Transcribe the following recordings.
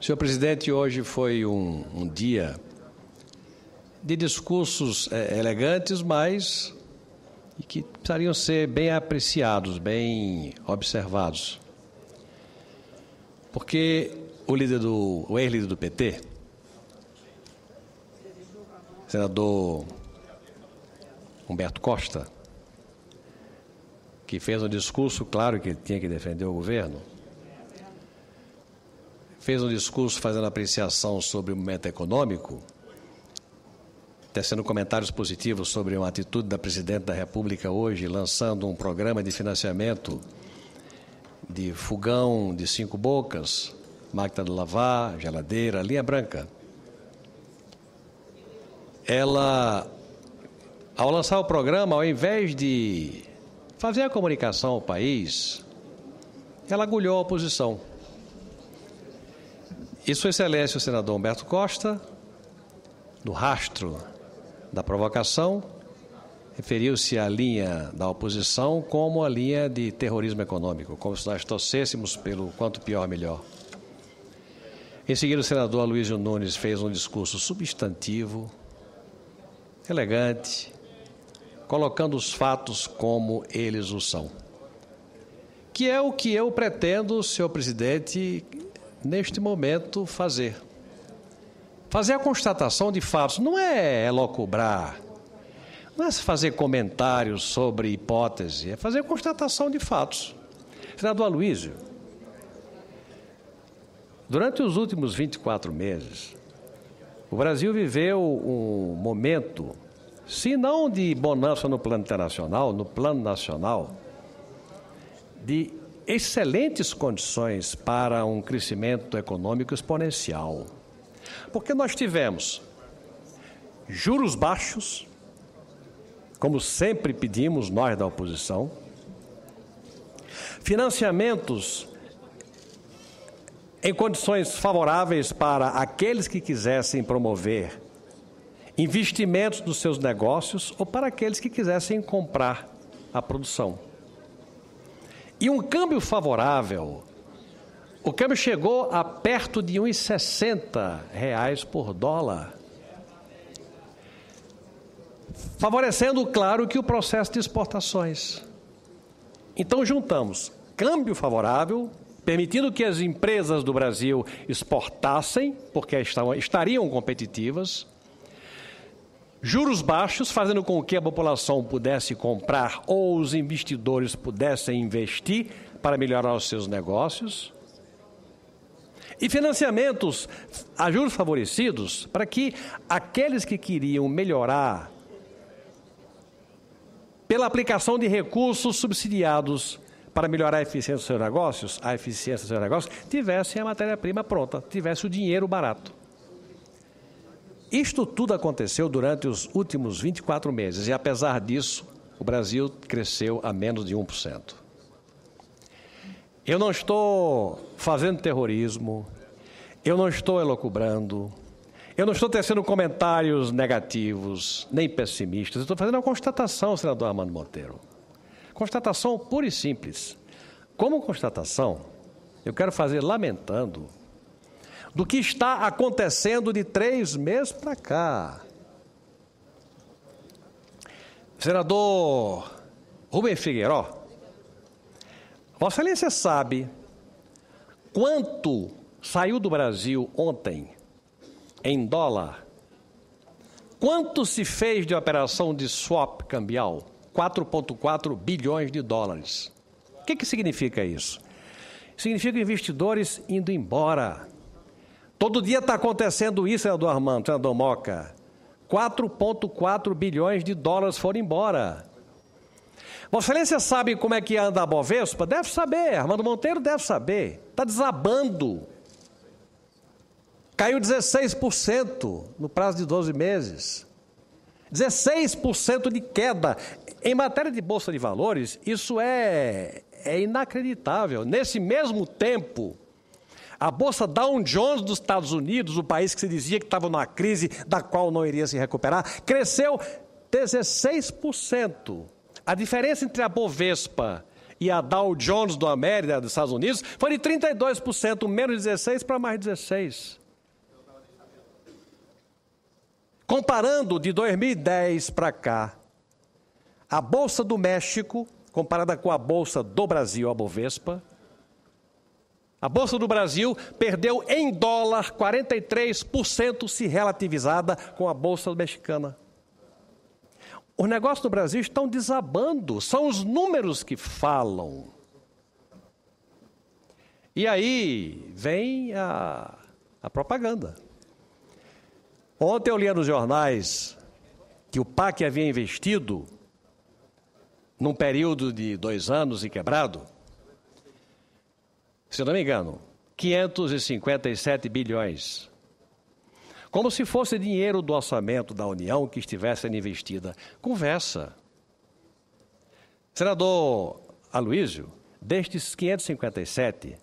Senhor presidente, hoje foi um dia de discursos elegantes, mas que precisariam ser bem apreciados, bem observados. Porque o ex-líder do PT, senador Humberto Costa, que fez um discurso, claro que ele tinha que defender o governo, fez um discurso fazendo apreciação sobre o momento econômico, tecendo comentários positivos sobre uma atitude da Presidente da República hoje, lançando um programa de financiamento de fogão de 5 bocas, máquina de lavar, geladeira, linha branca. Ela, ao lançar o programa, ao invés de fazer a comunicação ao país, ela agulhou a oposição. E Sua Excelência, o senador Humberto Costa, no rastro da provocação, referiu-se à linha da oposição como a linha de terrorismo econômico, como se nós torcêssemos pelo quanto pior, melhor. Em seguida, o senador Aloysio Nunes fez um discurso substantivo, elegante, colocando os fatos como eles o são. Que é o que eu pretendo, senhor presidente, neste momento fazer. Fazer a constatação de fatos, não é elocubrar, não é fazer comentários sobre hipótese, é fazer constatação de fatos. Senador Aloysio, durante os últimos 24 meses, o Brasil viveu um momento, se não de bonança no plano internacional, no plano nacional, de excelentes condições para um crescimento econômico exponencial. Porque nós tivemos juros baixos, como sempre pedimos nós da oposição, financiamentos em condições favoráveis para aqueles que quisessem promover investimentos nos seus negócios ou para aqueles que quisessem comprar a produção. E um câmbio favorável, o câmbio chegou a perto de R$ 1,60 por dólar, favorecendo, claro, que o processo de exportações. Então, juntamos câmbio favorável, permitindo que as empresas do Brasil exportassem, porque estariam competitivas, juros baixos, fazendo com que a população pudesse comprar ou os investidores pudessem investir para melhorar os seus negócios, e financiamentos a juros favorecidos para que aqueles que queriam melhorar pela aplicação de recursos subsidiados para melhorar a eficiência dos seus negócios, tivessem a matéria-prima pronta, tivesse o dinheiro barato. Isto tudo aconteceu durante os últimos 24 meses e, apesar disso, o Brasil cresceu a menos de 1%. Eu não estou fazendo terrorismo, eu não estou elucubrando, eu não estou tecendo comentários negativos, nem pessimistas, eu estou fazendo uma constatação, senador Armando Monteiro. Constatação pura e simples. Como constatação, eu quero fazer lamentando do que está acontecendo de 3 meses para cá. Senador Rubem Figueiró, Vossa Excelência sabe quanto saiu do Brasil ontem em dólar? Quanto se fez de operação de swap cambial? 4,4 bilhões de dólares. O que significa isso? Significa investidores indo embora. Todo dia está acontecendo isso, senador Armando, senador Moca. 4,4 bilhões de dólares foram embora. Vossa Excelência sabe como é que anda a Bovespa? Deve saber, Armando Monteiro deve saber. Está desabando. Caiu 16% no prazo de 12 meses. 16% de queda. Em matéria de Bolsa de Valores, isso é inacreditável. Nesse mesmo tempo, a Bolsa Dow Jones dos Estados Unidos, o país que se dizia que estava numa crise da qual não iria se recuperar, cresceu 16%. A diferença entre a Bovespa e a Dow Jones do América, dos Estados Unidos, foi de 32%, menos 16% para mais 16%. Comparando de 2010 para cá, a Bolsa do México, comparada com a Bolsa do Brasil, a Bovespa, a Bolsa do Brasil perdeu em dólar 43% se relativizada com a Bolsa mexicana. Os negócios no Brasil estão desabando, são os números que falam. E aí vem a propaganda. Ontem eu lia nos jornais que o PAC havia investido, num período de 2 anos e quebrado, se eu não me engano, 557 bilhões. Como se fosse dinheiro do orçamento da União que estivesse sendo investida. Conversa. Senador Aloysio, destes 557,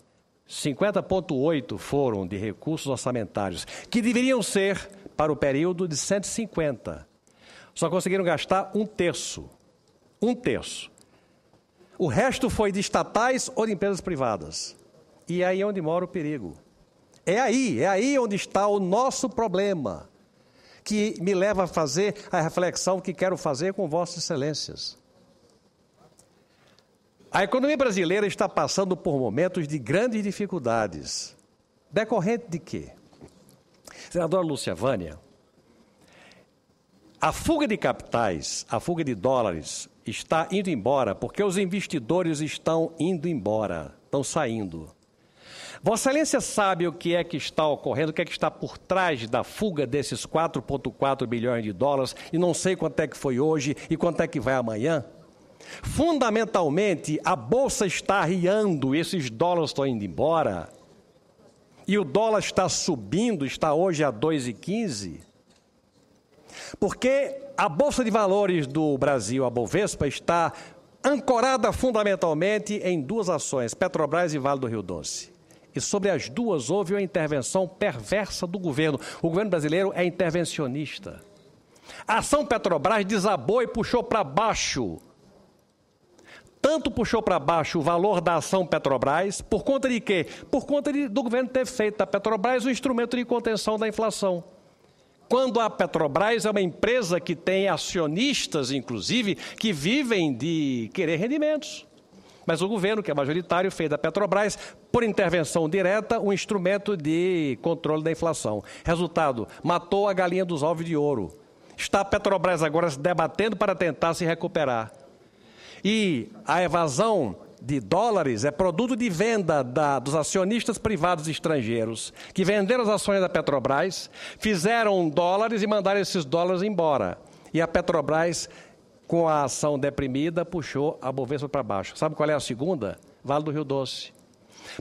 50,8 foram de recursos orçamentários, que deveriam ser para o período de 150. Só conseguiram gastar 1/3. 1/3. O resto foi de estatais ou de empresas privadas. E é aí onde mora o perigo. É aí onde está o nosso problema, que me leva a fazer a reflexão que quero fazer com Vossas Excelências. A economia brasileira está passando por momentos de grandes dificuldades. Decorrente de quê? Senadora Lúcia Vânia, a fuga de capitais, a fuga de dólares está indo embora porque os investidores estão indo embora, estão saindo. Vossa Excelência sabe o que é que está ocorrendo, o que é que está por trás da fuga desses 4,4 bilhões de dólares, e não sei quanto é que foi hoje e quanto é que vai amanhã? Fundamentalmente, a Bolsa está arriando, esses dólares estão indo embora, e o dólar está subindo, está hoje a 2,15, porque a Bolsa de Valores do Brasil, a Bovespa, está ancorada fundamentalmente em 2 ações, Petrobras e Vale do Rio Doce. E sobre as duas houve uma intervenção perversa do governo. O governo brasileiro é intervencionista. A ação Petrobras desabou e puxou para baixo. Tanto puxou para baixo o valor da ação Petrobras, por conta de quê? Por conta do governo ter feito da Petrobras um instrumento de contenção da inflação. Quando a Petrobras é uma empresa que tem acionistas, inclusive, que vivem de querer rendimentos. Mas o governo, que é majoritário, fez da Petrobras, por intervenção direta, um instrumento de controle da inflação. Resultado, matou a galinha dos ovos de ouro. Está a Petrobras agora se debatendo para tentar se recuperar. E a evasão de dólares é produto de venda dos acionistas privados estrangeiros, que venderam as ações da Petrobras, fizeram dólares e mandaram esses dólares embora. E a Petrobras, com a ação deprimida, puxou a Bovespa para baixo. Sabe qual é a segunda? Vale do Rio Doce.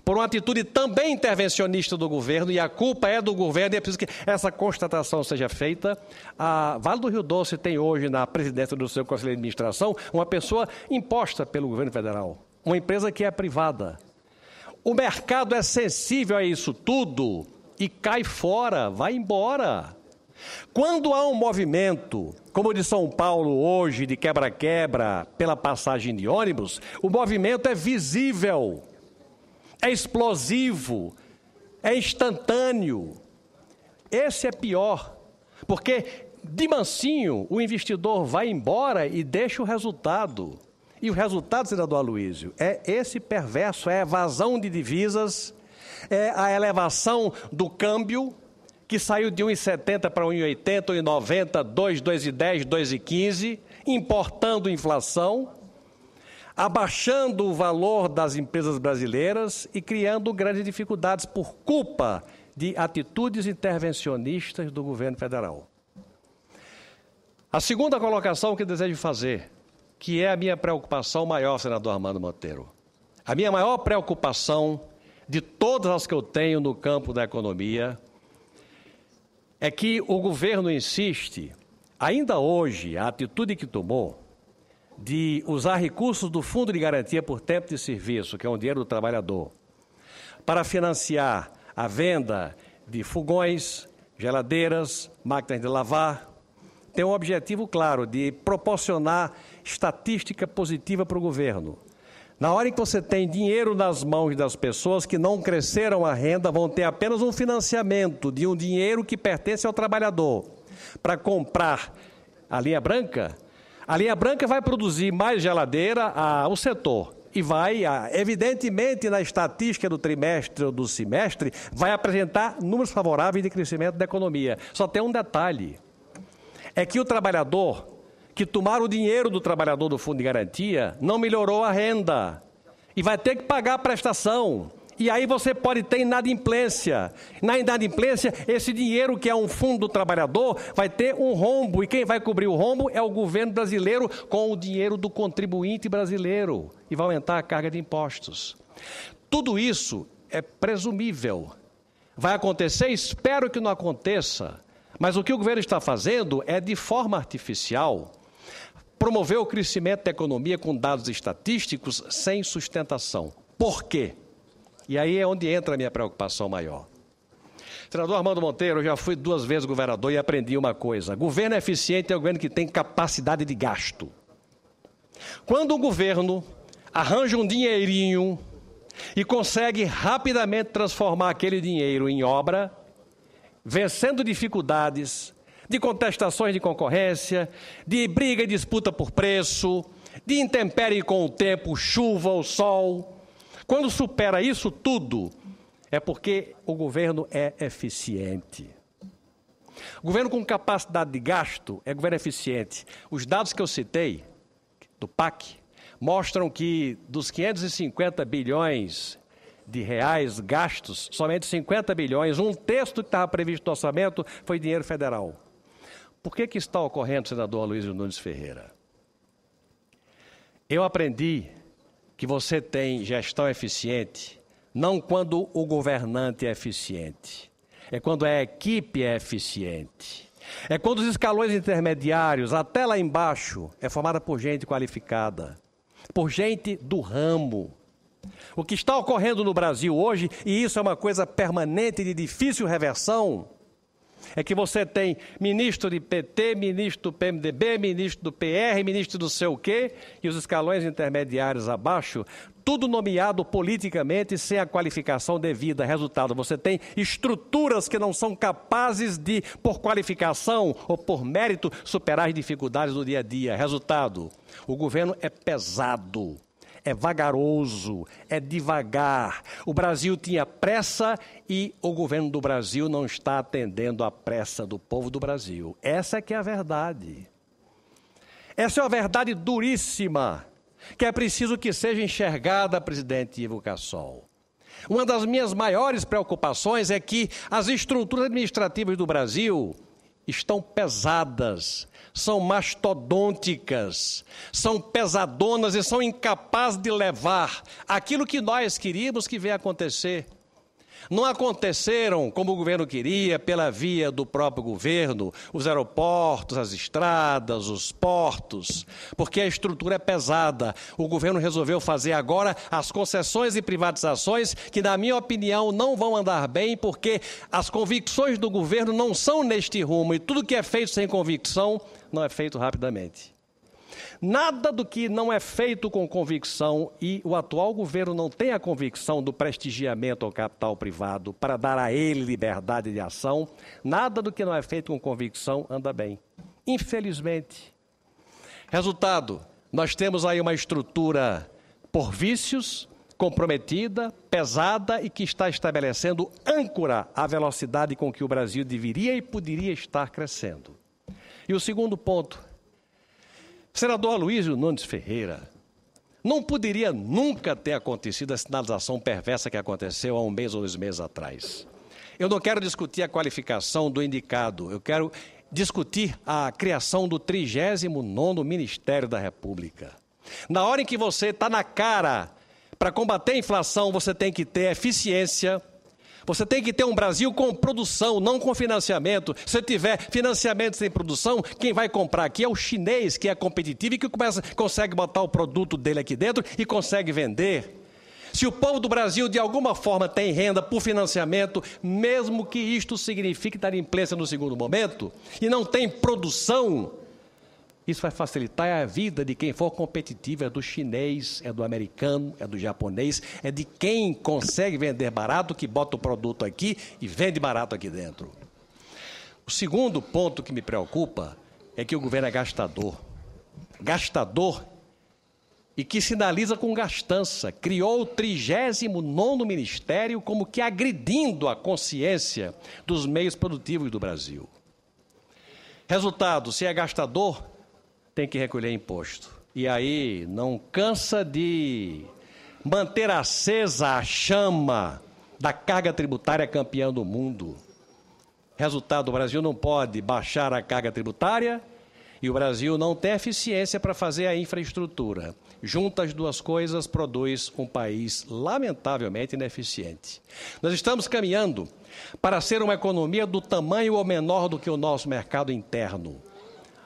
Por uma atitude também intervencionista do governo, e a culpa é do governo, e é preciso que essa constatação seja feita. A Vale do Rio Doce tem hoje, na presidência do seu Conselho de Administração, uma pessoa imposta pelo governo federal, uma empresa que é privada. O mercado é sensível a isso tudo e cai fora, vai embora. Quando há um movimento, como o de São Paulo hoje, de quebra-quebra pela passagem de ônibus, o movimento é visível, é explosivo, é instantâneo. Esse é pior, porque de mansinho o investidor vai embora e deixa o resultado. E o resultado, senador Aloysio, é esse perverso, é a evasão de divisas, é a elevação do câmbio, que saiu de 1,70 para 1,80, 1,90, 2, 2,10, 2,15, importando inflação, abaixando o valor das empresas brasileiras e criando grandes dificuldades por culpa de atitudes intervencionistas do governo federal. A segunda colocação que desejo fazer, que é a minha preocupação maior, senador Armando Monteiro. A minha maior preocupação, de todas as que eu tenho no campo da economia, é que o governo insiste, ainda hoje, a atitude que tomou de usar recursos do Fundo de Garantia por Tempo de Serviço, que é um dinheiro do trabalhador, para financiar a venda de fogões, geladeiras, máquinas de lavar, tem um objetivo claro de proporcionar estatística positiva para o governo. Na hora em que você tem dinheiro nas mãos das pessoas que não cresceram a renda, vão ter apenas um financiamento de um dinheiro que pertence ao trabalhador para comprar a linha branca vai produzir mais geladeira ao setor. E vai, evidentemente, na estatística do trimestre ou do semestre, vai apresentar números favoráveis de crescimento da economia. Só tem um detalhe, é que o trabalhador, que tomaram o dinheiro do trabalhador do Fundo de Garantia, não melhorou a renda e vai ter que pagar a prestação. E aí você pode ter inadimplência. Na inadimplência, esse dinheiro que é um fundo do trabalhador vai ter um rombo. E quem vai cobrir o rombo é o governo brasileiro com o dinheiro do contribuinte brasileiro. E vai aumentar a carga de impostos. Tudo isso é presumível. Vai acontecer? Espero que não aconteça. Mas o que o governo está fazendo é, de forma artificial, promover o crescimento da economia com dados estatísticos sem sustentação. Por quê? E aí é onde entra a minha preocupação maior. Senador Armando Monteiro, eu já fui 2 vezes governador e aprendi uma coisa. Governo eficiente é o governo que tem capacidade de gasto. Quando o governo arranja um dinheirinho e consegue rapidamente transformar aquele dinheiro em obra, vencendo dificuldades de contestações de concorrência, de briga e disputa por preço, de intempérie com o tempo, chuva ou sol. Quando supera isso tudo, é porque o governo é eficiente. O governo com capacidade de gasto é governo eficiente. Os dados que eu citei, do PAC, mostram que dos 550 bilhões de reais gastos, somente 50 bilhões, 1/3 do que estava previsto no orçamento, foi dinheiro federal. Por que está ocorrendo, senador Aloysio Nunes Ferreira? Eu aprendi que você tem gestão eficiente, não quando o governante é eficiente, é quando a equipe é eficiente. É quando os escalões intermediários, até lá embaixo, é formada por gente qualificada, por gente do ramo. O que está ocorrendo no Brasil hoje, e isso é uma coisa permanente de difícil reversão, é que você tem ministro de PT, ministro do PMDB, ministro do PR, ministro do sei o quê, e os escalões intermediários abaixo, tudo nomeado politicamente sem a qualificação devida. Resultado, você tem estruturas que não são capazes de, por qualificação ou por mérito, superar as dificuldades do dia a dia. Resultado, o governo é pesado. É vagaroso, é devagar. O Brasil tinha pressa e o governo do Brasil não está atendendo à pressa do povo do Brasil. Essa é que é a verdade. Essa é uma verdade duríssima, que é preciso que seja enxergada, presidente Ivo Cassol. Uma das minhas maiores preocupações é que as estruturas administrativas do Brasil estão pesadas, são mastodônticas, são pesadonas e são incapazes de levar aquilo que nós queríamos que venha acontecer. Não aconteceram como o governo queria, pela via do próprio governo, os aeroportos, as estradas, os portos, porque a estrutura é pesada. O governo resolveu fazer agora as concessões e privatizações que, na minha opinião, não vão andar bem, porque as convicções do governo não são neste rumo, e tudo que é feito sem convicção não é feito rapidamente. Nada do que não é feito com convicção, e o atual governo não tem a convicção do prestigiamento ao capital privado para dar a ele liberdade de ação, nada do que não é feito com convicção anda bem. Infelizmente. Resultado, nós temos aí uma estrutura por vícios, comprometida, pesada e que está estabelecendo âncora à velocidade com que o Brasil deveria e poderia estar crescendo. E o segundo ponto, senador Aloysio Nunes Ferreira, não poderia nunca ter acontecido a sinalização perversa que aconteceu há 1 mês ou 2 meses atrás. Eu não quero discutir a qualificação do indicado, eu quero discutir a criação do 39º Ministério da República. Na hora em que você está na cara para combater a inflação, você tem que ter eficiência. Você tem que ter um Brasil com produção, não com financiamento. Se tiver financiamento sem produção, quem vai comprar aqui é o chinês, que é competitivo e que consegue botar o produto dele aqui dentro e consegue vender. Se o povo do Brasil, de alguma forma, tem renda por financiamento, mesmo que isto signifique inadimplência no segundo momento, e não tem produção, Isso vai facilitar a vida de quem for competitivo, é do chinês, é do americano, é do japonês, é de quem consegue vender barato, que bota o produto aqui e vende barato aqui dentro. O segundo ponto que me preocupa é que o governo é gastador. Gastador e que sinaliza com gastança. Criou o 39º ministério como que agredindo a consciência dos meios produtivos do Brasil. Resultado, se é gastador, tem que recolher imposto. E aí não cansa de manter acesa a chama da carga tributária campeã do mundo. Resultado, o Brasil não pode baixar a carga tributária e o Brasil não tem eficiência para fazer a infraestrutura. Juntas as duas coisas, produz um país lamentavelmente ineficiente. Nós estamos caminhando para ser uma economia do tamanho ou menor do que o nosso mercado interno.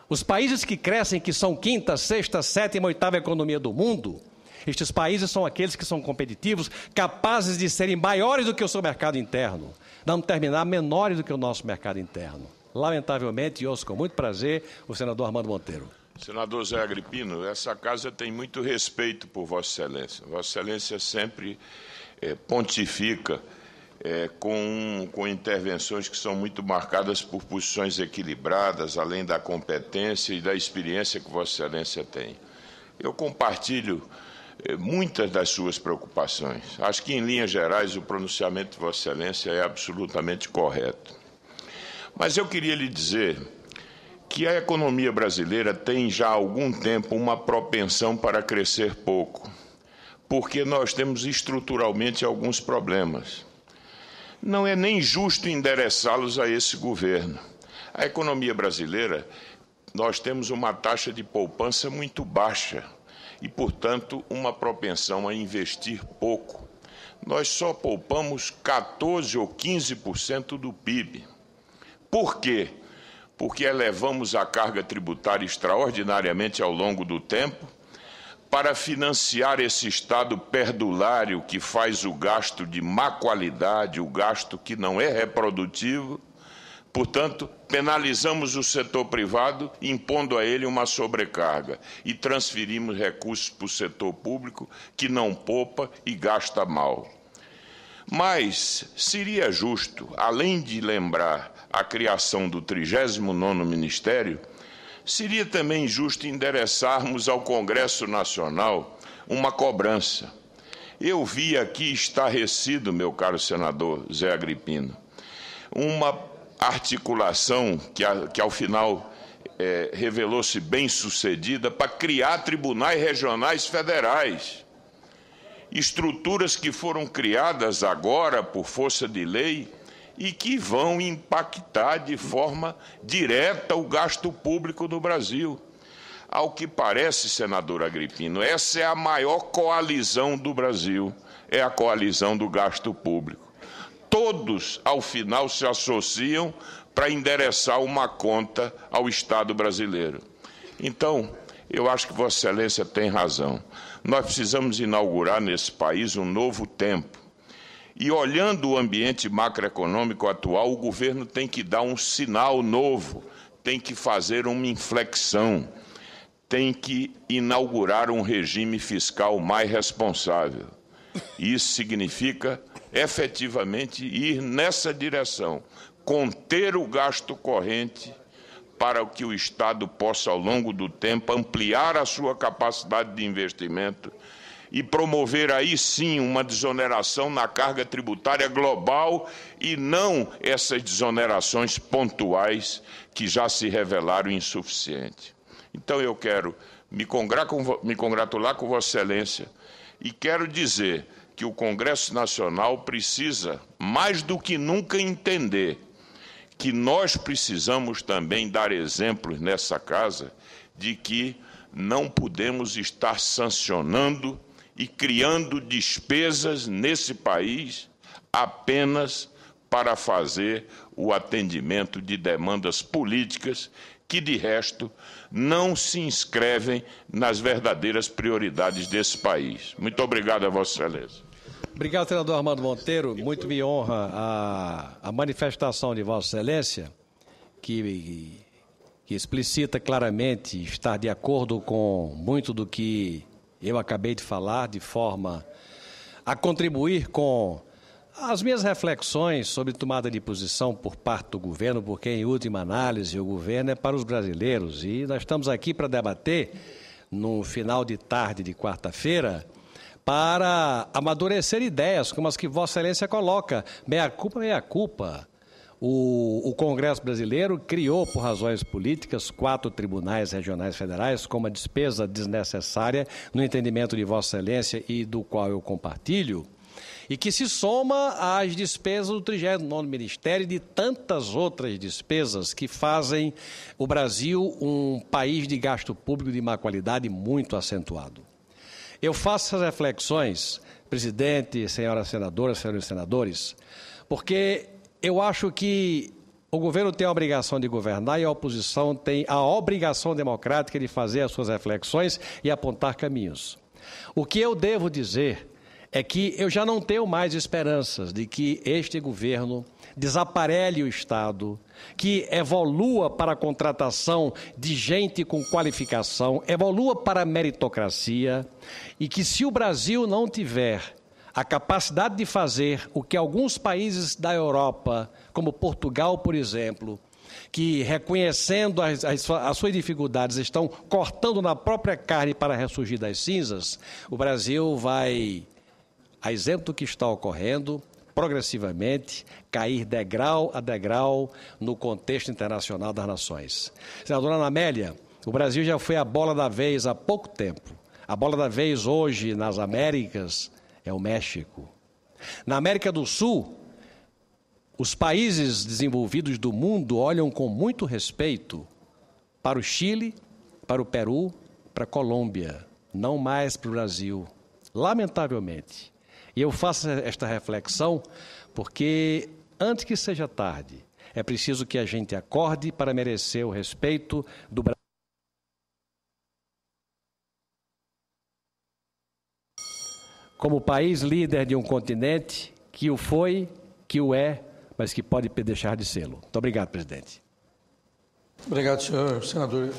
Os países que crescem, que são quinta, sexta, sétima, oitava economia do mundo, estes países são aqueles que são competitivos, capazes de serem maiores do que o seu mercado interno. Vamos terminar menores do que o nosso mercado interno. Lamentavelmente, ouço com muito prazer o senador Armando Monteiro. Senador Zé Agripino, essa casa tem muito respeito por Vossa Excelência. Vossa Excelência sempre pontifica com intervenções que são muito marcadas por posições equilibradas, além da competência e da experiência que Vossa Excelência tem. Eu compartilho muitas das suas preocupações. Acho que, em linhas gerais, o pronunciamento de Vossa Excelência é absolutamente correto. Mas eu queria lhe dizer que a economia brasileira tem já há algum tempo uma propensão para crescer pouco, porque nós temos estruturalmente alguns problemas. Não é nem justo endereçá-los a esse governo. A economia brasileira, nós temos uma taxa de poupança muito baixa e, portanto, uma propensão a investir pouco. Nós só poupamos 14% ou 15% do PIB. Por quê? Porque elevamos a carga tributária extraordinariamente ao longo do tempo para financiar esse Estado perdulário que faz o gasto de má qualidade, o gasto que não é reprodutivo. Portanto, penalizamos o setor privado, impondo a ele uma sobrecarga, e transferimos recursos para o setor público, que não poupa e gasta mal. Mas seria justo, além de lembrar a criação do 39º Ministério, seria também justo endereçarmos ao Congresso Nacional uma cobrança. Eu vi aqui estarrecido, meu caro senador Zé Agripino, uma articulação que ao final revelou-se bem-sucedida para criar tribunais regionais federais. Estruturas que foram criadas agora por força de lei e que vão impactar de forma direta o gasto público do Brasil. Ao que parece, senador Agripino, essa é a maior coalizão do Brasil, é a coalizão do gasto público. Todos, ao final, se associam para endereçar uma conta ao Estado brasileiro. Então, eu acho que Vossa Excelência tem razão. Nós precisamos inaugurar nesse país um novo tempo. E, olhando o ambiente macroeconômico atual, o governo tem que dar um sinal novo, tem que fazer uma inflexão, tem que inaugurar um regime fiscal mais responsável. Isso significa, efetivamente, ir nessa direção, conter o gasto corrente para que o Estado possa, ao longo do tempo, ampliar a sua capacidade de investimento e promover aí sim uma desoneração na carga tributária global e não essas desonerações pontuais que já se revelaram insuficientes. Então eu quero me congratular com Vossa Excelência e quero dizer que o Congresso Nacional precisa, mais do que nunca, entender que nós precisamos também dar exemplos nessa casa de que não podemos estar sancionando e criando despesas nesse país apenas para fazer o atendimento de demandas políticas que, de resto, não se inscrevem nas verdadeiras prioridades desse país. Muito obrigado a Vossa Excelência. Obrigado, senador Armando Monteiro. Muito me honra a manifestação de Vossa Excelência, que que explicita claramente estar de acordo com muito do que eu acabei de falar, de forma a contribuir com as minhas reflexões sobre tomada de posição por parte do governo, porque, em última análise, o governo é para os brasileiros. E nós estamos aqui para debater, no final de tarde de quarta-feira, para amadurecer ideias, como as que Vossa Excelência coloca. Meia culpa, meia culpa. O Congresso brasileiro criou, por razões políticas, 4 tribunais regionais federais com uma despesa desnecessária, no entendimento de Vossa Excelência e do qual eu compartilho, e que se soma às despesas do 39º Ministério e de tantas outras despesas que fazem o Brasil um país de gasto público de má qualidade muito acentuado. Eu faço essas reflexões, presidente, senhoras senadoras, senhores senadores, porque eu acho que o governo tem a obrigação de governar e a oposição tem a obrigação democrática de fazer as suas reflexões e apontar caminhos. O que eu devo dizer é que eu já não tenho mais esperanças de que este governo desaparelhe o Estado, que evolua para a contratação de gente com qualificação, evolua para a meritocracia, e que se o Brasil não tiver a capacidade de fazer o que alguns países da Europa, como Portugal, por exemplo, que, reconhecendo as suas dificuldades, estão cortando na própria carne para ressurgir das cinzas, o Brasil vai, a exemplo do que está ocorrendo, progressivamente, cair degrau a degrau no contexto internacional das nações. Senadora Ana Amélia, o Brasil já foi a bola da vez há pouco tempo. A bola da vez hoje nas Américas é o México. Na América do Sul, os países desenvolvidos do mundo olham com muito respeito para o Chile, para o Peru, para a Colômbia, não mais para o Brasil, lamentavelmente. E eu faço esta reflexão porque, antes que seja tarde, é preciso que a gente acorde para merecer o respeito do Brasil. Como país líder de um continente que o foi, que o é, mas que pode deixar de sê-lo. Muito obrigado, presidente. Obrigado, senhor senador.